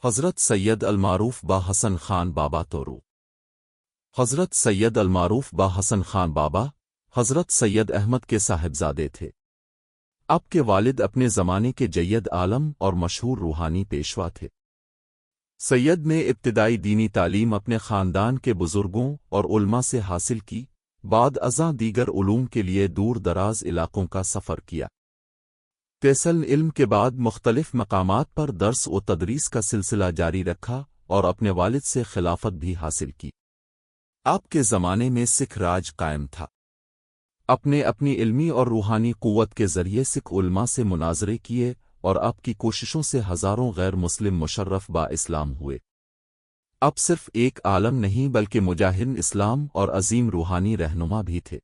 حضرت سید المعروف با حسن خان بابا تورو۔ حضرت سید المعروف با حسن خان بابا حضرت سید احمد کے صاحبزادے تھے۔ آپ کے والد اپنے زمانے کے جید عالم اور مشہور روحانی پیشوا تھے۔ سید نے ابتدائی دینی تعلیم اپنے خاندان کے بزرگوں اور علماء سے حاصل کی، بعد ازاں دیگر علوم کے لیے دور دراز علاقوں کا سفر کیا۔ تحصیل علم کے بعد مختلف مقامات پر درس و تدریس کا سلسلہ جاری رکھا اور اپنے والد سے خلافت بھی حاصل کی۔ آپ کے زمانے میں سکھ راج قائم تھا۔ اپنی علمی اور روحانی قوت کے ذریعے سکھ علماء سے مناظرے کیے اور آپ کی کوششوں سے ہزاروں غیر مسلم مشرف با اسلام ہوئے۔ اب صرف ایک عالم نہیں بلکہ مجاہد اسلام اور عظیم روحانی رہنما بھی تھے۔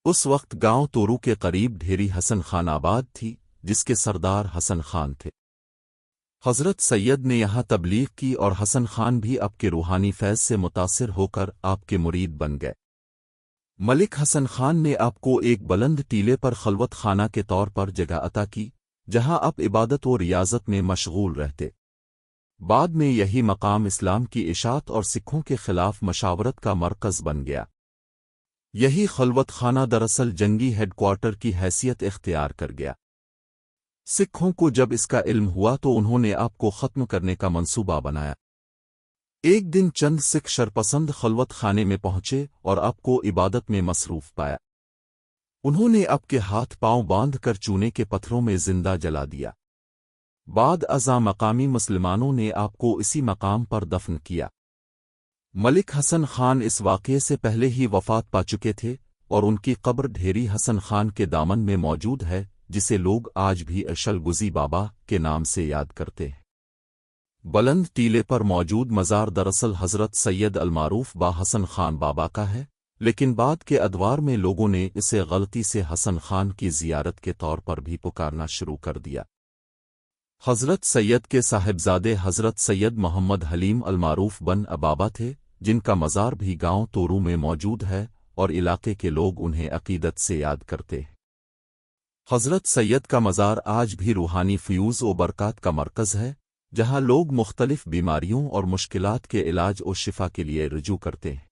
اس وقت گاؤں تورو کے قریب ڈھیری حسن خان آباد تھی، جس کے سردار حسن خان تھے۔ حضرت سید نے یہاں تبلیغ کی اور حسن خان بھی آپ کے روحانی فیض سے متاثر ہو کر آپ کے مرید بن گئے۔ ملک حسن خان نے آپ کو ایک بلند ٹیلے پر خلوت خانہ کے طور پر جگہ عطا کی، جہاں آپ عبادت و ریاضت میں مشغول رہتے۔ بعد میں یہی مقام اسلام کی اشاعت اور سکھوں کے خلاف مشاورت کا مرکز بن گیا۔ یہی خلوت خانہ دراصل جنگی ہیڈ کوارٹر کی حیثیت اختیار کر گیا۔ سکھوں کو جب اس کا علم ہوا تو انہوں نے آپ کو ختم کرنے کا منصوبہ بنایا۔ ایک دن چند سکھ شرپسند خلوت خانے میں پہنچے اور آپ کو عبادت میں مصروف پایا۔ انہوں نے آپ کے ہاتھ پاؤں باندھ کر چونے کے پتھروں میں زندہ جلا دیا۔ بعد ازاں مقامی مسلمانوں نے آپ کو اسی مقام پر دفن کیا۔ ملک حسن خان اس واقعے سے پہلے ہی وفات پا چکے تھے اور ان کی قبر ڈھیری حسن خان کے دامن میں موجود ہے، جسے لوگ آج بھی اشل گزی بابا کے نام سے یاد کرتے ہیں۔ بلند ٹیلے پر موجود مزار دراصل حضرت سید المعروف با حسن خان بابا کا ہے، لیکن بعد کے ادوار میں لوگوں نے اسے غلطی سے حسن خان کی زیارت کے طور پر بھی پکارنا شروع کر دیا۔ حضرت سید کے صاحبزادے حضرت سید محمد حلیم المعروف بن بابا تھے، جن کا مزار بھی گاؤں تورو میں موجود ہے اور علاقے کے لوگ انہیں عقیدت سے یاد کرتے ہیں۔ حضرت سید کا مزار آج بھی روحانی فیوز و برکات کا مرکز ہے، جہاں لوگ مختلف بیماریوں اور مشکلات کے علاج و شفا کے لیے رجوع کرتے ہیں۔